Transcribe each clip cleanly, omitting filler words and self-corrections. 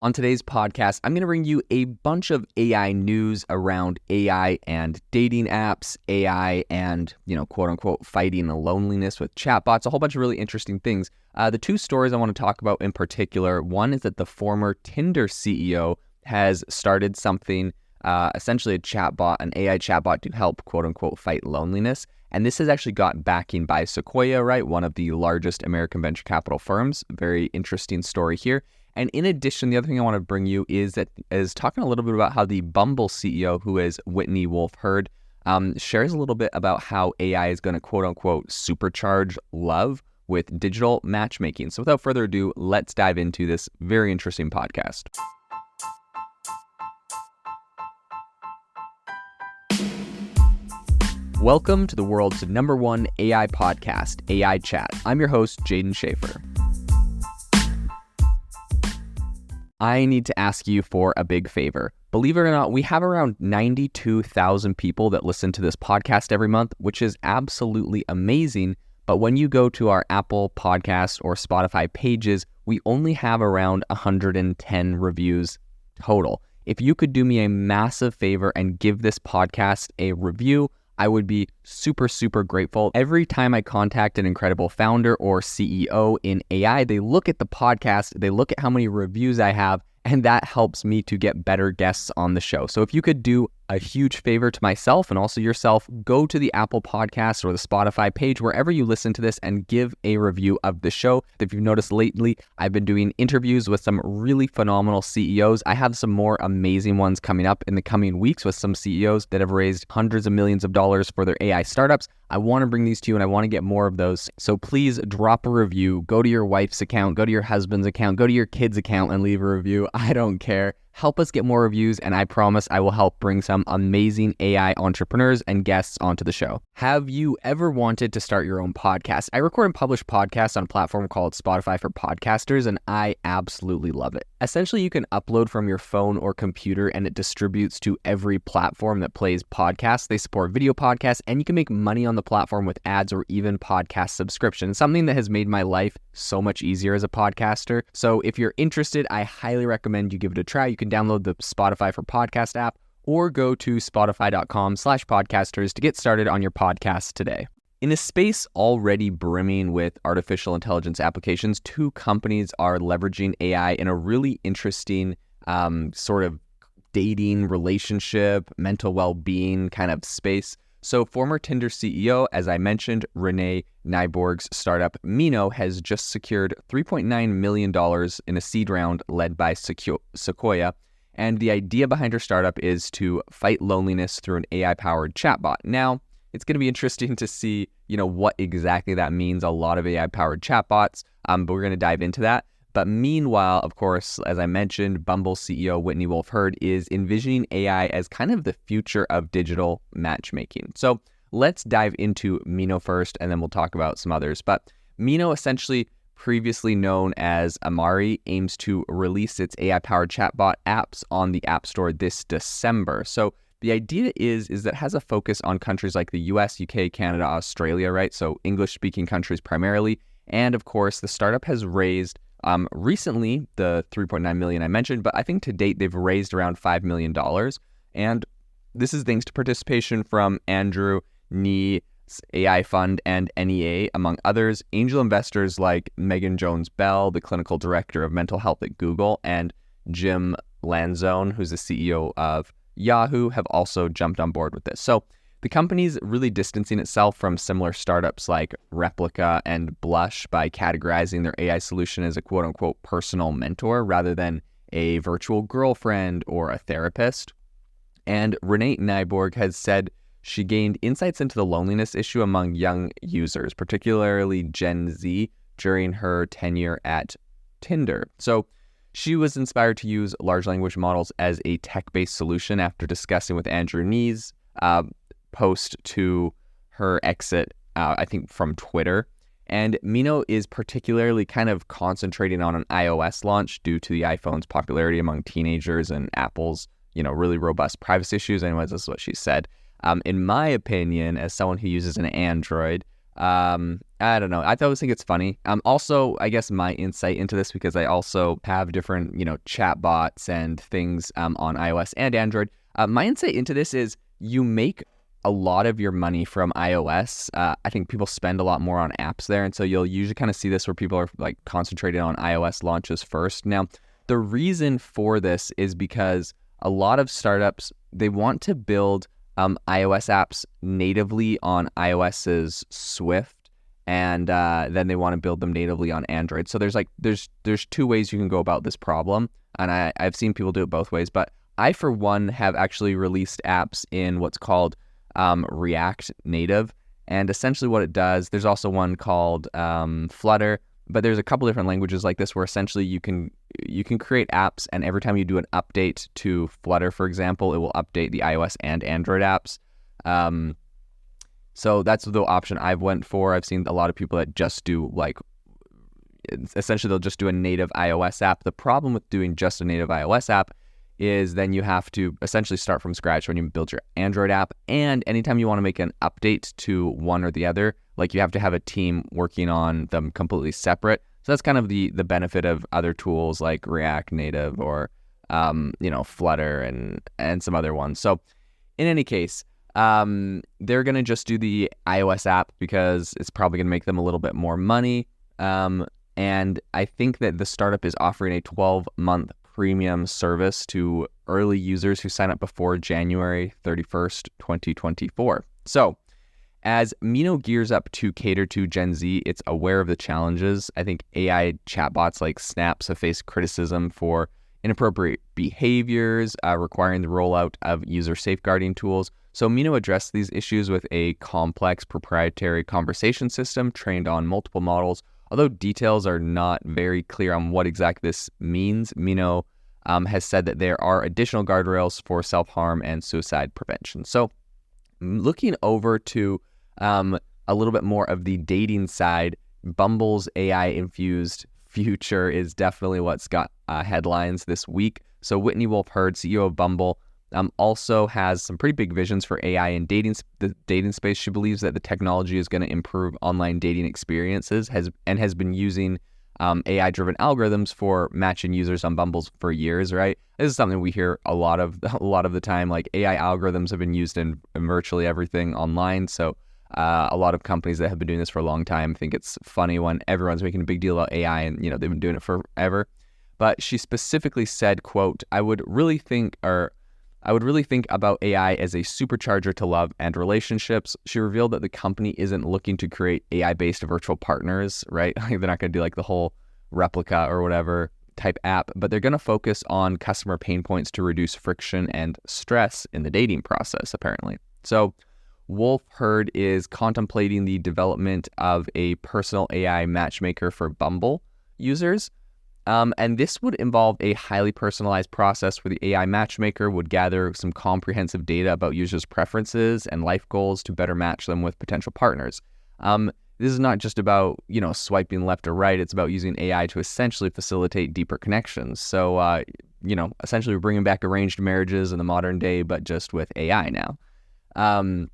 On today's podcast, I'm going to bring you a bunch of AI news around AI and dating apps, AI and, quote unquote, fighting the loneliness with chatbots, a whole bunch of really interesting things. The two stories I want to talk about in particular, one is that the former Tinder CEO has started something, essentially a chatbot, an AI chatbot to help, quote unquote, fight loneliness. And this has actually got backing by Sequoia, right? One of the largest American venture capital firms. Very interesting story here. And in addition, the other thing I want to bring you is talking a little bit about how the Bumble CEO, who is Whitney Wolfe, shares a little bit about how AI is going to quote unquote supercharge love with digital matchmaking. So without further ado, let's dive into this very interesting podcast. Welcome to the world's #1 AI podcast, AI Chat. I'm your host, Jaden Schaefer. I need to ask you for a big favor. Believe it or not, we have around 92,000 people that listen to this podcast every month, which is absolutely amazing. But when you go to our Apple Podcast or Spotify pages, we only have around 110 reviews total. If you could do me a massive favor and give this podcast a review, I would be super, super grateful. Every time I contact an incredible founder or CEO in AI, they look at the podcast, they look at how many reviews I have, and that helps me to get better guests on the show. So if you could do a huge favor to myself and also yourself, go to the Apple Podcast or the Spotify page, wherever you listen to this, and give a review of the show. If you've noticed lately, I've been doing interviews with some really phenomenal CEOs. I have some more amazing ones coming up in the coming weeks with some CEOs that have raised hundreds of millions of dollars for their AI startups. I want to bring these to you and I want to get more of those. So please drop a review, go to your wife's account, go to your husband's account, go to your kid's account and leave a review. I don't care. Help us get more reviews, and I promise I will help bring some amazing AI entrepreneurs and guests onto the show. Have you ever wanted to start your own podcast? I record and publish podcasts on a platform called Spotify for Podcasters, and I absolutely love it. Essentially, you can upload from your phone or computer, and it distributes to every platform that plays podcasts. They support video podcasts, and you can make money on the platform with ads or even podcast subscriptions, something that has made my life so much easier as a podcaster. So if you're interested, I highly recommend you give it a try. You can download the Spotify for Podcast app or go to spotify.com/podcasters to get started on your podcast today. In a space already brimming with artificial intelligence applications, two companies are leveraging AI in a really interesting sort of dating, relationship, mental well-being kind of space. So former Tinder CEO, as I mentioned, Renee Nyborg's startup Mino has just secured $3.9 million in a seed round led by Sequoia. And the idea behind her startup is to fight loneliness through an AI-powered chatbot. Now, it's going to be interesting to see, what exactly that means. A lot of AI-powered chatbots, but we're going to dive into that. But meanwhile, of course, as I mentioned, Bumble CEO Whitney Wolfe is envisioning AI as kind of the future of digital matchmaking. So let's dive into Mino first, and then we'll talk about some others. But Mino, essentially previously known as Amari, aims to release its AI-powered chatbot apps on the App Store this December. So the idea is that it has a focus on countries like the US, UK, Canada, Australia, right? So English-speaking countries primarily. And of course, the startup has raised recently the $3.9 million I mentioned, but I think to date they've raised around $5 million. And this is thanks to participation from Andrew Nee's AI Fund and NEA, among others. Angel investors like Megan Jones-Bell, the clinical director of mental health at Google, and Jim Lanzone, who's the CEO of Yahoo, have also jumped on board with this. So the company's really distancing itself from similar startups like Replica and Blush by categorizing their AI solution as a quote-unquote personal mentor rather than a virtual girlfriend or a therapist. And Renee Nyborg has said she gained insights into the loneliness issue among young users, particularly Gen Z, during her tenure at Tinder. So she was inspired to use large language models as a tech-based solution after discussing with Andrew Nee's post to her exit, I think, from Twitter. And Mino is particularly kind of concentrating on an iOS launch due to the iPhone's popularity among teenagers and Apple's, really robust privacy issues. Anyways, this is what she said. In my opinion, as someone who uses an Android, I I don't know. I always think it's funny. Also, I guess my insight into this, because I also have different, chatbots and things on iOS and Android. My insight into this is you make a lot of your money from iOS. I think people spend a lot more on apps there. And so you'll usually kind of see this where people are like concentrated on iOS launches first. Now, the reason for this is because a lot of startups, they want to build iOS apps natively on iOS's Swift, and then they want to build them natively on Android. So there's two ways you can go about this problem, and I've seen people do it both ways. But I, for one, have actually released apps in what's called React Native, and essentially what it does, there's also one called Flutter, but there's a couple different languages like this where essentially you can create apps, and every time you do an update to Flutter, for example, it will update the iOS and Android apps. So that's the option I've went for. I've seen a lot of people that just do essentially they'll just do a native iOS app. The problem with doing just a native iOS app is then you have to essentially start from scratch when you build your Android app. And anytime you want to make an update to one or the other, you have to have a team working on them completely separate. So that's kind of the benefit of other tools like React Native or, Flutter and some other ones. So in any case, they're going to just do the iOS app because it's probably going to make them a little bit more money. And I think that the startup is offering a 12-month premium service to early users who sign up before January 31st, 2024. So as Mino gears up to cater to Gen Z, it's aware of the challenges. I think AI chatbots like Snaps have faced criticism for inappropriate behaviors, requiring the rollout of user safeguarding tools. So Mino addressed these issues with a complex proprietary conversation system trained on multiple models. Although details are not very clear on what exactly this means, Mino has said that there are additional guardrails for self-harm and suicide prevention. So looking over to a little bit more of the dating side, Bumble's AI-infused future is definitely what's got headlines this week. So Whitney, Wolfe, CEO of Bumble, also has some pretty big visions for AI in the dating space. She believes that the technology is going to improve online dating experiences, has been using AI-driven algorithms for matching users on Bumble for years. Right, this is something we hear a lot of the time. Like AI algorithms have been used in virtually everything online. So a lot of companies that have been doing this for a long time think it's funny when everyone's making a big deal about AI, and they've been doing it forever. But she specifically said, quote, I would really think about AI as a supercharger to love and relationships. She revealed that the company isn't looking to create AI-based virtual partners, right? They're not going to do the whole replica or whatever type app, but they're going to focus on customer pain points to reduce friction and stress in the dating process, apparently. So Wolfe is contemplating the development of a personal AI matchmaker for Bumble users. And this would involve a highly personalized process where the AI matchmaker would gather some comprehensive data about users' preferences and life goals to better match them with potential partners. This is not just about, swiping left or right. It's about using AI to essentially facilitate deeper connections. So, essentially we're bringing back arranged marriages in the modern day, but just with AI now.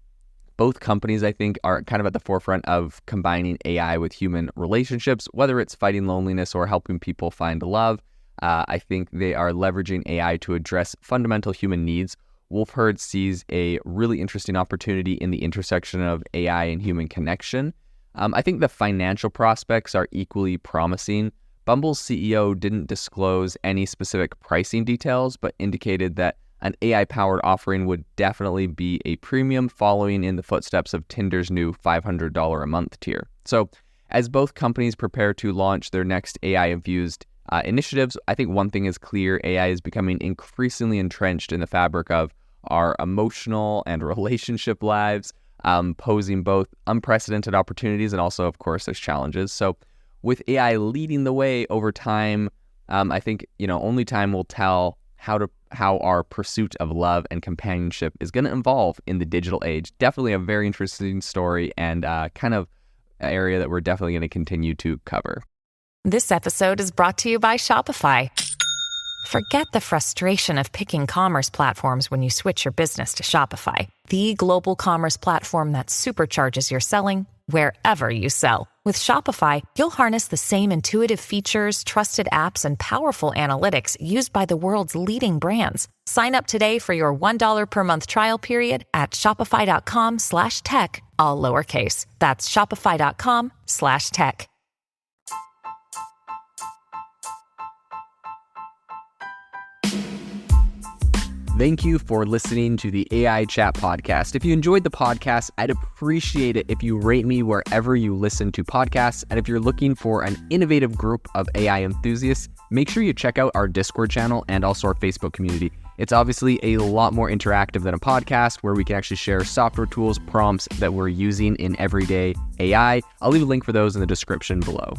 Both companies, I think, are kind of at the forefront of combining AI with human relationships, whether it's fighting loneliness or helping people find love. I think they are leveraging AI to address fundamental human needs. Wolfe sees a really interesting opportunity in the intersection of AI and human connection. I think the financial prospects are equally promising. Bumble's CEO didn't disclose any specific pricing details, but indicated that an AI-powered offering would definitely be a premium, following in the footsteps of Tinder's new $500 a month tier. So as both companies prepare to launch their next AI-infused initiatives, I think one thing is clear: AI is becoming increasingly entrenched in the fabric of our emotional and relationship lives, posing both unprecedented opportunities and also, of course, there's challenges. So with AI leading the way over time, I think, only time will tell how our pursuit of love and companionship is going to evolve in the digital age. Definitely a very interesting story, and kind of an area that we're definitely going to continue to cover. This episode is brought to you by Shopify. Forget the frustration of picking commerce platforms when you switch your business to Shopify, the global commerce platform that supercharges your selling wherever you sell. With Shopify, you'll harness the same intuitive features, trusted apps, and powerful analytics used by the world's leading brands. Sign up today for your $1 per month trial period at shopify.com/tech, all lowercase. That's shopify.com/tech. Thank you for listening to the AI Chat Podcast. If you enjoyed the podcast, I'd appreciate it if you rate me wherever you listen to podcasts. And if you're looking for an innovative group of AI enthusiasts, make sure you check out our Discord channel and also our Facebook community. It's obviously a lot more interactive than a podcast where we can actually share software tools, prompts that we're using in everyday AI. I'll leave a link for those in the description below.